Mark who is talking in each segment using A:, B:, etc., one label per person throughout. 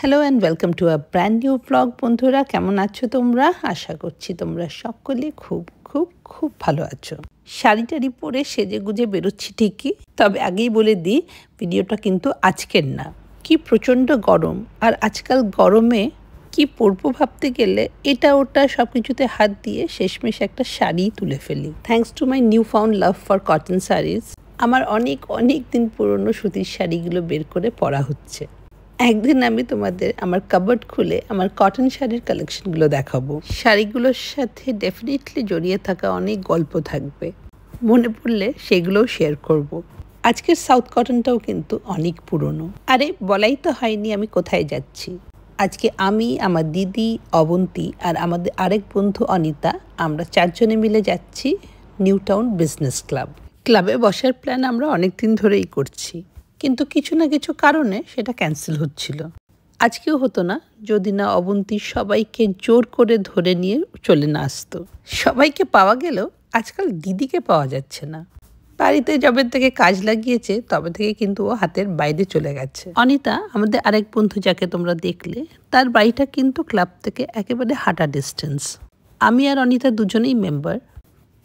A: Hello and welcome to a brand new blog. বন্ধুরা, কেমন আছো তোমরা? আশা করছি তোমরা সকলে খুব খুব খুব ভালো আছো। শাড়ি টাড়ি পরে সেজে গুজে বেরোচ্ছি ঠিকই, তবে আগেই বলে দিই ভিডিওটা কিন্তু আজকের না। কি প্রচণ্ড গরম, আর আজকাল গরমে কি পরবো ভাবতে গেলে এটা ওটা সব কিছুতে হাত দিয়ে শেষমেশ একটা শাড়ি তুলে ফেলি। Thanks to my new found love for cotton saris আমার অনেক অনেক দিন পুরনো সুতির শাড়িগুলো বের করে পরা হচ্ছে। একদিন আমি তোমাদের আমার কাবার্ড খুলে আমার কটন শাড়ির কালেকশনগুলো দেখাবো। শাড়িগুলোর সাথে ডেফিনেটলি জড়িয়ে থাকা অনেক গল্প থাকবে, মনে পড়লে সেগুলোও শেয়ার করব। আজকের সাউথ কটনটাও কিন্তু অনেক পুরনো। আরে বলাই তো হয়নি আমি কোথায় যাচ্ছি। আজকে আমি, আমার দিদি অবন্তী আর আমাদের আরেক বন্ধু অনিতা, আমরা চারজনে মিলে যাচ্ছি নিউ টাউন বিজনেস ক্লাব। ক্লাবে বসার প্ল্যান আমরা অনেক দিন ধরেই করছি, কিন্তু কিছু না কিছু কারণে সেটা ক্যান্সেল হচ্ছিল। আজকেও হতো না যদি না অবন্তী সবাইকে জোর করে ধরে নিয়ে চলে না আসতো। সবাইকে পাওয়া গেলেও আজকাল দিদিকে পাওয়া যাচ্ছে না। বাড়িতে যবে থেকে কাজ লাগিয়েছে তবে থেকে কিন্তু ও হাতের বাইরে চলে গেছে। অনিতা, আমাদের আরেক বন্ধু যাকে তোমরা দেখলে, তার বাড়িটা কিন্তু ক্লাব থেকে একেবারে হাঁটা ডিস্টেন্স। আমি আর অনিতা দুজনেই মেম্বার,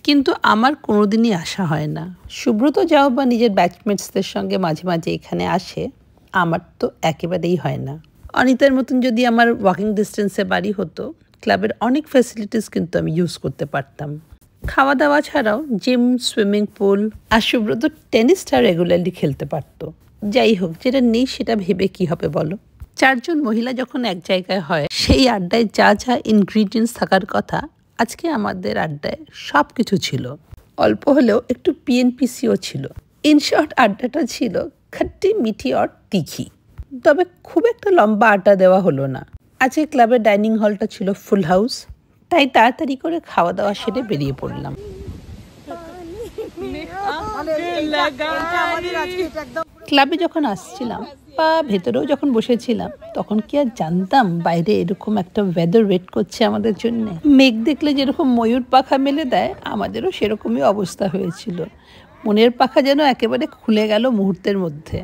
A: কিন্তু আমার কোনোদিনই আসা হয় না। সুব্রত যাও বা নিজের ব্যাচমেটসদের সঙ্গে মাঝে মাঝে এখানে আসে, আমার তো একেবারেই হয় না। অনিতার মতন যদি আমার ওয়াকিং ডিস্টেন্সে বাড়ি হতো, ক্লাবের অনেক ফ্যাসিলিটিস কিন্তু আমি ইউজ করতে পারতাম। খাওয়া দাওয়া ছাড়াও জিম, সুইমিং পুল, আর সুব্রত টেনিসটা রেগুলারলি খেলতে পারতো। যাই হোক, যেটা নেই সেটা ভেবে কি হবে বলো। চারজন মহিলা যখন এক জায়গায় হয়, সেই আড্ডায় যা যা ইনগ্রিডিয়েন্টস থাকার কথা, আজকে আমাদের আড্ডায় সব কিছু ছিল। অল্প হলেও একটু পিএনপিসিও ছিল। ইনশর্ট আড্ডাটা ছিল খাট্টি মিঠি আর তিখি, তবে খুব একটা লম্বা আড্ডা দেওয়া হলো না। আজকে ক্লাবের ডাইনিং হলটা ছিল ফুল হাউস, তাই তাড়াতাড়ি করে খাওয়া দাওয়া সেরে বেরিয়ে পড়লাম। ক্লাবে যখন আসছিলাম বা ভেতরেও যখন বসেছিলাম, তখন কি আর জানতাম বাইরে এরকম একটা ওয়েদার ওয়েট করছে আমাদের জন্য। মেঘ দেখলে যেরকম ময়ূর পাখা মেলে দেয়, আমাদেরও সেরকমই অবস্থা হয়েছিল। মনের পাখা যেন একেবারে খুলে গেল মুহূর্তের মধ্যে।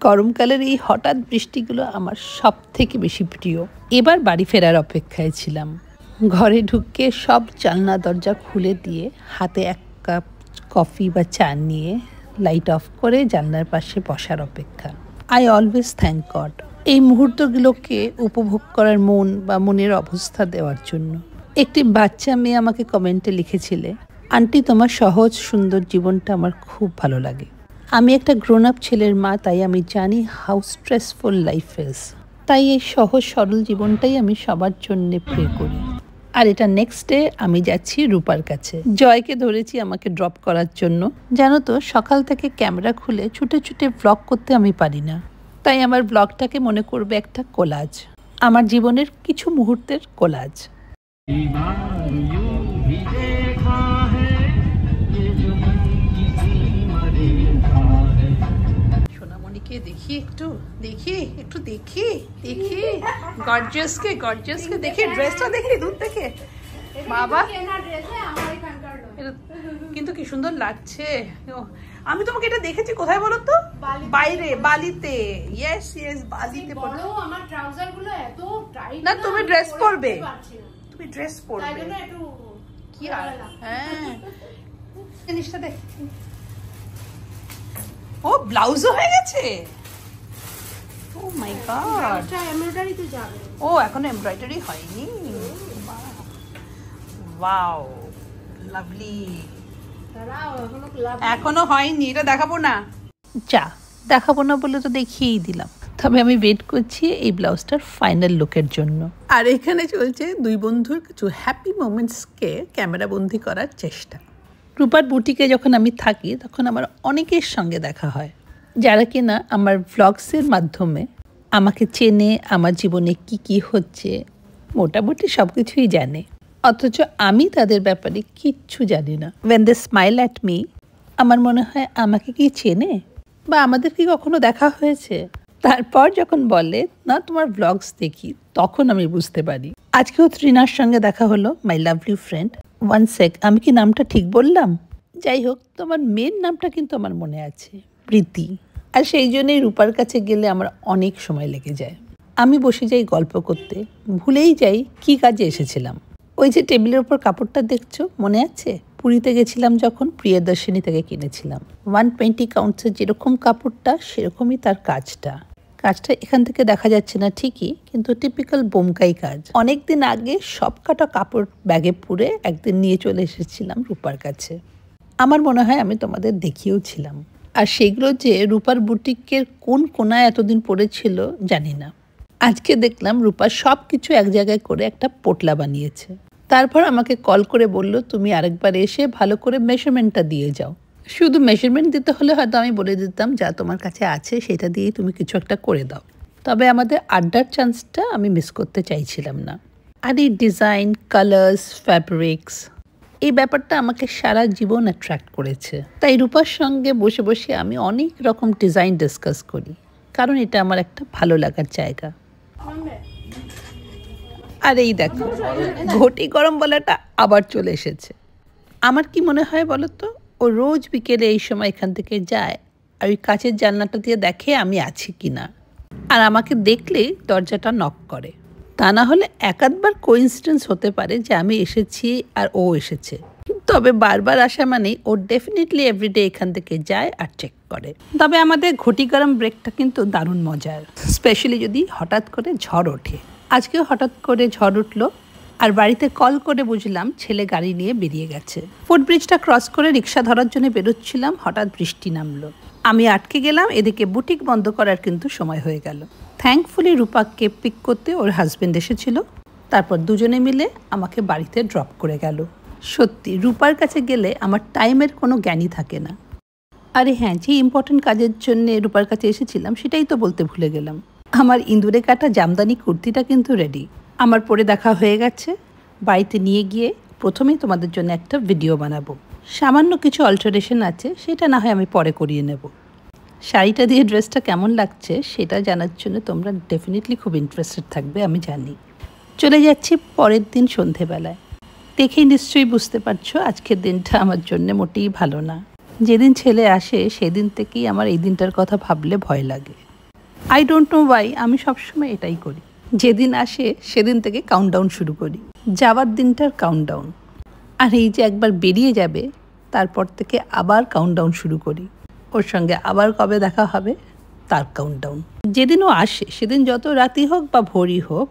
A: গরমকালের এই হঠাৎ বৃষ্টিগুলো আমার সব থেকে বেশি প্রিয়। এবার বাড়ি ফেরার অপেক্ষায় ছিলাম। ঘরে ঢুকে সব জানলা দরজা খুলে দিয়ে হাতে এক কাপ কফি বা চা নিয়ে লাইট অফ করে জানলার পাশে বসার অপেক্ষা। আই অলওয়েজ থ্যাংক গড এই মুহূর্তগুলোকে উপভোগ করার মন বা মনের অবস্থা দেওয়ার জন্য। একটি বাচ্চা মেয়ে আমাকে কমেন্টে লিখেছিলে, আন্টি তোমার সহজ সুন্দর জীবনটা আমার খুব ভালো লাগে। আমি একটা গ্রোন আপ ছেলের মা, তাই আমি জানি হাউ স্ট্রেসফুল লাইফ ইজ। তাই এই সহজ সরল জীবনটাই আমি সবার জন্য প্রে করি। আর এটা নেক্সট ডে আমি যাচ্ছি রূপার কাছে। জয়কে ধরেছি আমাকে ড্রপ করার জন্য। জানো তো, সকাল থেকে ক্যামেরা খুলে ছুটে ছুটে ব্লগ করতে আমি পারি না, তাই আমার ব্লগটাকে মনে করবে একটা কোলাজ, আমার জীবনের কিছু মুহূর্তের কোলাজ। সোনামণিকে দেখি একটু, দেখি গর্জিয়াসকে দেখি, ড্রেসটা দেখি দূর থেকে। বাবা, কিন্তু কি সুন্দর লাগছে। আমি তোমাকে এটা দেখেছি কোথায় বলো তো? বাইরে, বালিতে। ইয়েস বালিতে।
B: আমার ট্রাউজার গুলো এত টাইট
A: না, তুমি ড্রেস পরবে, কি আর। হ্যাঁ, জিনিসটা দেখ। ও ব্লাউজও হয়ে গেছে। ও মাই গড,
B: এমব্রয়ডারি তো যাবে।
A: ও এখনো এমব্রয়ডারি হয়নি। Wow, lovely. এখনো হয়নি, এটা দেখাবো না। দেখাবো না বলে তো দেখিয়েই দিলাম। তবে আমি ওয়েট করছি এই ব্লাউজটার ফাইনাল লুকের জন্য। আর এখানে চলছে দুই বন্ধুর কিছু হ্যাপি মোমেন্টসকে ক্যামেরা বন্দি করার চেষ্টা। রূপার বুটিকে যখন আমি থাকি, তখন আমার অনেকের সঙ্গে দেখা হয়, যারা কিনা আমার ভ্লগসের মাধ্যমে আমাকে চেনে, আমার জীবনে কি কি হচ্ছে মোটামুটি সব কিছুই জানে, অথচ আমি তাদের ব্যাপারে কিচ্ছু জানি না। when they smile at me, আমার মনে হয় আমাকে কি চেনে বা আমাদের কি কখনো দেখা হয়েছে। তারপর যখন বলে না তোমার ব্লগস দেখি, তখন আমি বুঝতে পারি। আজকেও ত্রিনার সঙ্গে দেখা হলো, my lovely friend. One sec, আমি কি নামটা ঠিক বললাম? যাই হোক, তোমার মেয়ের নামটা কিন্তু আমার মনে আছে, প্রীতি। আর সেই জন্যই রূপার কাছে গেলে আমার অনেক সময় লেগে যায়। আমি বসে যাই গল্প করতে, ভুলেই যাই কি কাজে এসেছিলাম। ওই যে টেবিলের উপর কাপড়টা দেখছো, মনে আছে? পুরীতে গেছিলাম যখন, প্রিয়দর্শিনী থেকে কিনেছিলাম। 120 কাউন্টসের যেরকম কাপড়টা সেরকমই তার কাজটা এখান থেকে দেখা যাচ্ছে না ঠিকই, কিন্তু টিপিক্যাল বোমকাই কাজ। অনেকদিন আগে সব কাটা কাপড় ব্যাগে পুরে একদিন নিয়ে চলে এসেছিলাম রূপার কাছে। আমার মনে হয় আমি তোমাদের দেখিয়েওছিলাম। আর সেগুলো যে রূপার বুটিকের কোন কোনায় এতদিন পড়েছিল জানি না। আজকে দেখলাম রূপা সব কিছু এক জায়গায় করে একটা পোটলা বানিয়েছে। তারপর আমাকে কল করে বলল, তুমি আরেকবার এসে ভালো করে মেজারমেন্টটা দিয়ে যাও। শুধু মেজারমেন্ট দিতে হলে হয়তো আমি বলে দিতাম যা তোমার কাছে আছে সেটা দিয়েই তুমি কিছু একটা করে দাও। তবে আমাদের আড্ডার চান্সটা আমি মিস করতে চাইছিলাম না। আর এই ডিজাইন, কালার্স, ফ্যাব্রিক্স, এই ব্যাপারটা আমাকে সারা জীবন অ্যাট্রাক্ট করেছে। তাই রূপার সঙ্গে বসে বসে আমি অনেক রকম ডিজাইন ডিসকাস করি, কারণ এটা আমার একটা ভালো লাগার জায়গা। আর এই দেখো, ঘটি গরম বলাটা আবার চলে এসেছে। আমার কি মনে হয় বলো তো, ও রোজ বিকেলে এই সময় এখান থেকে যায় আর ওই কাচের জানলাটা দিয়ে দেখে আমি আছি কিনা, আর আমাকে দেখলেই দরজাটা নক করে। তা না হলে একাধবার কোইন্সিডেন্স হতে পারে যে আমি এসেছি আর ও এসেছে, তবে বারবার আসা মানেই ও ডেফিনেটলি এভরিডে এখান থেকে যায় আর চেক করে। তবে আমাদের ঘটি গরম ব্রেকটা কিন্তু দারুণ মজার, স্পেশালি যদি হঠাৎ করে ঝড় ওঠে। আজকেও হঠাৎ করে ঝড় উঠলো, আর বাড়িতে কল করে বুঝলাম ছেলে গাড়ি নিয়ে বেরিয়ে গেছে। ফুটব্রিজটা ক্রস করে রিক্সা ধরার জন্য বেরোচ্ছিলাম, হঠাৎ বৃষ্টি নামলো। আমি আটকে গেলাম, এদিকে বুটিক বন্ধ করার কিন্তু সময় হয়ে গেল। থ্যাঙ্কফুলি রূপাকে পিক করতে ওর হাজব্যান্ড এসেছিল, তারপর দুজনে মিলে আমাকে বাড়িতে ড্রপ করে গেল। সত্যি রূপার কাছে গেলে আমার টাইমের কোনো জ্ঞানই থাকে না। আরে হ্যাঁ, যে ইম্পর্টেন্ট কাজের জন্য রূপার কাছে এসেছিলাম সেটাই তো বলতে ভুলে গেলাম। আমার ইঁদুরে কাটা জামদানি কুর্তিটা কিন্তু রেডি, আমার পরে দেখা হয়ে গেছে। বাড়িতে নিয়ে গিয়ে প্রথমেই তোমাদের জন্য একটা ভিডিও বানাবো। সামান্য কিছু অল্টারেশন আছে, সেটা না হয় আমি পরে করিয়ে নেব। শাড়িটা দিয়ে ড্রেসটা কেমন লাগছে সেটা জানার জন্য তোমরা ডেফিনেটলি খুব ইন্টারেস্টেড থাকবে, আমি জানি। চলে যাচ্ছি পরের দিন সন্ধেবেলায়। দেখেই নিশ্চয়ই বুঝতে পারছো আজকের দিনটা আমার জন্য মোটেই ভালো না। যেদিন ছেলে আসে সেদিন থেকেই আমার এই দিনটার কথা ভাবলে ভয় লাগে। আই ডোন্ট নো ওয়াই, আমি সবসময় এটাই করি। যেদিন আসে সেদিন থেকে কাউন্টডাউন শুরু করি, যাওয়ার দিনটার কাউন্টডাউন। আর এই যে একবার বেরিয়ে যাবে তারপর থেকে আবার কাউন্টডাউন শুরু করি, ওর সঙ্গে আবার কবে দেখা হবে তার কাউন্টডাউন। যেদিন ও আসে সেদিন যত রাতি হোক বা ভোরই হোক,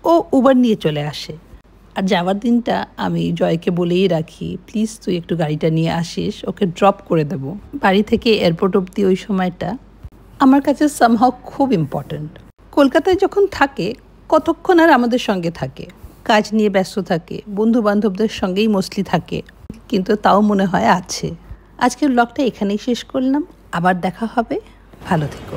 A: ও উবার নিয়ে চলে আসে। আর যাওয়ার দিনটা আমি জয়কে বলেই রাখি, প্লিজ তুই একটু গাড়িটা নিয়ে আসিস, ওকে ড্রপ করে দেব। বাড়ি থেকে এয়ারপোর্ট অবধি ওই সময়টা আমার কাছে সামহাও খুব ইম্পর্ট্যান্ট। কলকাতায় যখন থাকে কতক্ষণ আর আমাদের সঙ্গে থাকে, কাজ নিয়ে ব্যস্ত থাকে, বন্ধু বান্ধবদের সঙ্গেই মোস্টলি থাকে, কিন্তু তাও মনে হয় আছে। আজকের ব্লগটা এখানেই শেষ করলাম, আবার দেখা হবে, ভালো থেকো।